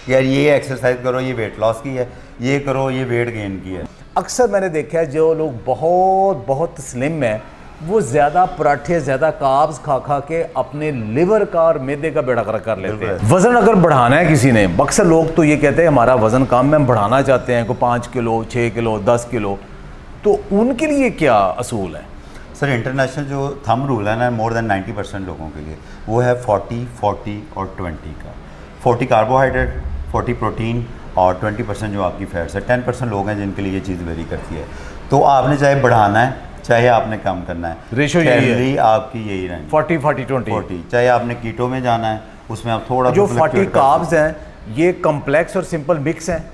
यार ये एक्सरसाइज करो, ये वेट लॉस की है, ये करो, ये वेट गेन की है। अक्सर मैंने देखा है जो लोग बहुत बहुत स्लिम हैं वो ज़्यादा पराठे, ज़्यादा कार्ब्स खा खा के अपने लिवर का और मैदे का बेड़ा गर्क कर लेते हैं। वज़न अगर बढ़ाना है किसी ने, अक्सर लोग तो ये कहते हैं हमारा वज़न कम है, हम बढ़ाना चाहते हैं, को 5 किलो, 6 किलो, 10 किलो, तो उनके लिए क्या असूल है? सर इंटरनेशनल जो थंब रूल है ना, मोर देन 90% लोगों के लिए वो है 40, 40 और 20 का। 40 कार्बोहाइड्रेट, 40 प्रोटीन और 20% जो आपकी फैट्स है। 10% लोग हैं जिनके लिए ये चीज़ वेरी करती है। तो आपने चाहे बढ़ाना है चाहे आपने कम करना है, रेशो यही है, आपकी यही रहनी 40 40 20। 40 चाहे आपने कीटो में जाना है, उसमें आप थोड़ा जो 40 कार्ब्स हैं ये कम्प्लेक्स और सिंपल मिक्स हैं,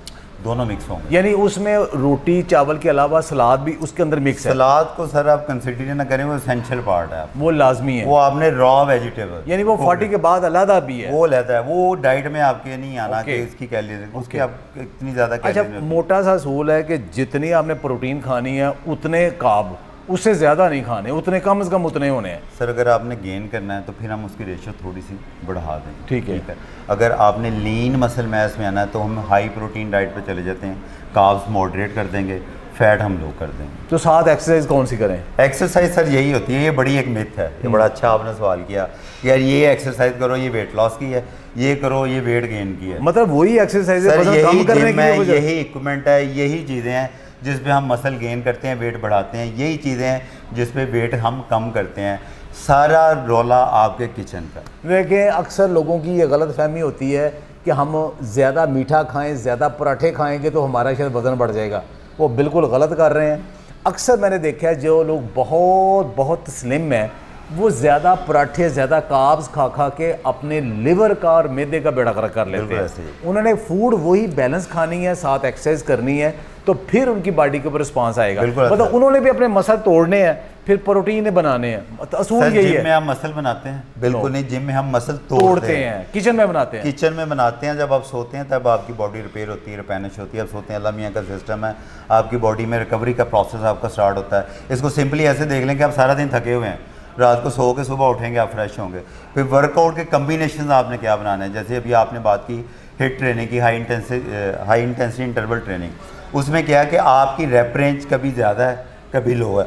दोनों मिक्स होंगे। यानी उसमें रोटी चावल के अलावा सलाद भी उसके अंदर मिक्स है। सलाद को सर आप कंसिडर ना करें, वो एसेंशियल पार्ट है, वो लाजमी है, वो आपने रॉ वेजिटेबल, यानी वो 40 के बाद अलग भी है, वो लेता है, वो डाइट में आपके नहीं आना कि इसकी कैलोरी उसकी आप इतनी ज़्यादा अच्छा मोटा सा असूल है कि जितनी आपने प्रोटीन खानी है उतने कार्ब, उससे ज़्यादा नहीं खाने, उतने कम से कम उतने होने हैं। सर अगर आपने गेन करना है तो फिर हम उसकी रेशो थोड़ी सी बढ़ा दें, ठीक है। अगर आपने लीन मसल मैस में आना है तो हम हाई प्रोटीन डाइट पे चले जाते हैं, कार्ब्स मॉडरेट कर देंगे, फैट हम लो कर देंगे। तो साथ एक्सरसाइज कौन सी करें? एक्सरसाइज सर यही होती है, ये बड़ी एक मिथ है, ये बड़ा अच्छा आपने सवाल किया। यार ये एक्सरसाइज करो, ये वेट लॉस की है, ये करो, ये वेट गेन की है। मतलब वही एक्सरसाइज है, सर यही जिम है, यही इक्विपमेंट है, यही चीज़ें हैं जिस पे हम मसल गेन करते हैं, वेट बढ़ाते हैं, यही चीज़ें हैं जिस पे वेट हम कम करते हैं। सारा रोला आपके किचन का। देखिए अक्सर लोगों की ये गलत फहमी होती है कि हम ज़्यादा मीठा खाएं, ज़्यादा पराठे खाएंगे तो हमारा शायद वज़न बढ़ जाएगा। वो बिल्कुल गलत कर रहे हैं। अक्सर मैंने देखा है जो लोग बहुत बहुत स्लिम हैं वो ज़्यादा पराठे, ज़्यादा कार्ब्स खा खा के अपने लिवर का और मैदे का बेड़ा गर्क कर लेते हैं। उन्होंने फूड वही बैलेंस खानी है, साथ एक्सरसाइज करनी है, तो फिर उनकी बॉडी के ऊपर रिस्पांस आएगा। मतलब उन्होंने भी अपने मसल तोड़ने हैं, फिर प्रोटीन बनाने हैं। असूल यही है। जिम में हम मसल बनाते हैं? बिल्कुल नहीं, जिम में हम मसल तोड़ते हैं, किचन में बनाते हैं। किचन में बनाते हैं। जब आप सोते हैं तब आपकी बॉडी रिपेयर होती है, रिपेनिश होती है। आप सोते हैं, अल्लाह मियां का सिस्टम है, आपकी बॉडी में रिकवरी का प्रोसेस आपका स्टार्ट होता है। इसको सिंपली ऐसे देख लें कि आप सारा दिन थके हुए हैं, रात को सो के सुबह उठेंगे आप फ्रेश होंगे। फिर वर्कआउट के कम्बिनेशन आपने क्या बनाना है, जैसे अभी आपने बात की हिट ट्रेनिंग की, हाई इंटेंसिटी इंटरवल ट्रेनिंग, उसमें क्या है कि आपकी रेप रेंज कभी ज़्यादा है कभी लो है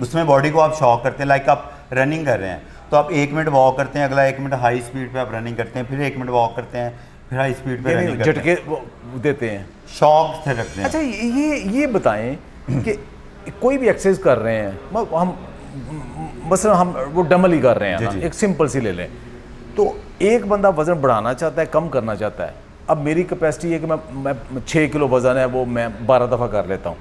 उसमें बॉडी को आप शॉक करते हैं। लाइक आप रनिंग कर रहे हैं तो आप 1 मिनट वॉक करते हैं, अगला 1 मिनट हाई स्पीड पे आप रनिंग करते हैं, फिर 1 मिनट वॉक करते हैं, फिर हाई स्पीड पे रनिंग करते हैं, झटके देते हैं, शॉक से रखते हैं। अच्छा ये बताएं कि कोई भी एक्सरसाइज कर रहे हैं, हम मसलन हम वो डम्बल ही कर रहे हैं ना, एक सिंपल सी ले लें, तो एक बंदा वज़न बढ़ाना चाहता है, कम करना चाहता है। अब मेरी कैपेसिटी है कि मैं 6 किलो वज़न है वो मैं 12 दफ़ा कर लेता हूँ।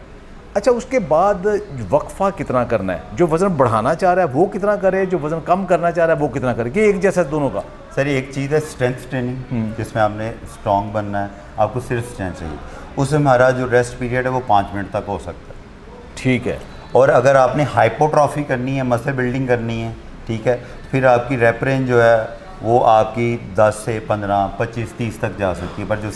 अच्छा उसके बाद वक्फा कितना करना है? जो वज़न बढ़ाना चाह रहा है वो कितना करे, जो वज़न कम करना चाह रहा है वो कितना करे, कि एक जैसा दोनों का? सर एक चीज़ है स्ट्रेंथ ट्रेनिंग, जिसमें आपने स्ट्रॉन्ग बनना है, आपको सिर्फ स्ट्रेंथ चाहिए। उसमें हमारा जो रेस्ट पीरियड है वो 5 मिनट तक हो सकता है। ठीक है। और अगर आपने हाइपोट्रॉफी करनी है, मसल बिल्डिंग करनी है, ठीक है, फिर आपकी रेप रेंज जो है वो आपकी 10 से 15, 25, 30 तक जा सकती है। पर जो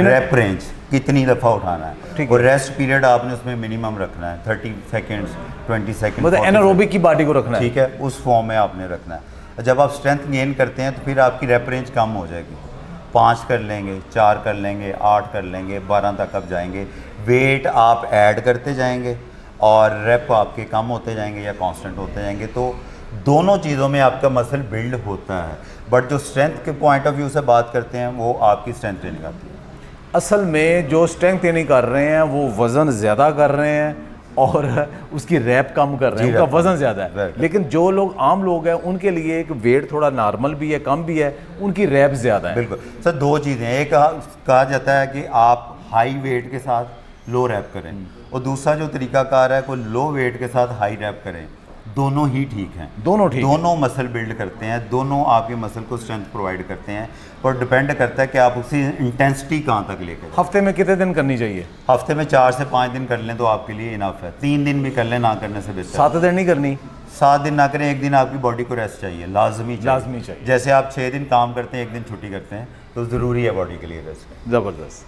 रेप रेंज कितनी दफ़ा उठाना है, और रेस्ट पीरियड आपने उसमें मिनिमम रखना है 30 सेकेंड्स, 20 सेकेंड, मतलब एनारोबिक की बॉडी को रखना है, ठीक है, उस फॉर्म में आपने रखना है। जब आप स्ट्रेंथ गेन करते हैं तो फिर आपकी रेप रेंज कम हो जाएगी, 5 कर लेंगे, 4 कर लेंगे, 8 कर लेंगे, 12 तक आप जाएंगे। वेट आप ऐड करते जाएंगे और रेप आपके कम होते जाएंगे या कांस्टेंट होते जाएंगे, तो दोनों चीज़ों में आपका मसल बिल्ड होता है। बट जो स्ट्रेंथ के पॉइंट ऑफ व्यू से बात करते हैं वो आपकी स्ट्रेंथ ट्रेनिंग आती है। असल में जो स्ट्रेंथ ट्रेनिंग कर रहे हैं वो वज़न ज़्यादा कर रहे हैं और उसकी रैप कम कर रहे हैं, उनका वज़न ज़्यादा है। लेकिन जो लोग आम लोग हैं उनके लिए एक वेट थोड़ा नॉर्मल भी है, कम भी है, उनकी रैप ज़्यादा है। बिल्कुल सर, दो चीज़ें, एक कहा जाता है कि आप हाई वेट के साथ लो रैप करें, और दूसरा जो तरीकाकार है कोई लो वेट के साथ हाई रैप करें। दोनों ही ठीक हैं, दोनों मसल बिल्ड करते हैं, दोनों आपके मसल को स्ट्रेंथ प्रोवाइड करते हैं, और डिपेंड करता है कि आप उसी इंटेंसिटी कहाँ तक लेकर। हफ्ते में कितने दिन करनी चाहिए? हफ्ते में 4 से 5 दिन कर लें तो आपके लिए इनफ है। 3 दिन भी कर लें, ना करने से बेहतर। 7 दिन नहीं करनी? 7 दिन ना करें, एक दिन आपकी बॉडी को रेस्ट चाहिए, लाजमी चाहिए। जैसे आप 6 दिन काम करते हैं, एक दिन छुट्टी करते हैं, तो ज़रूरी है बॉडी के लिए रेस्ट। ज़बरदस्त।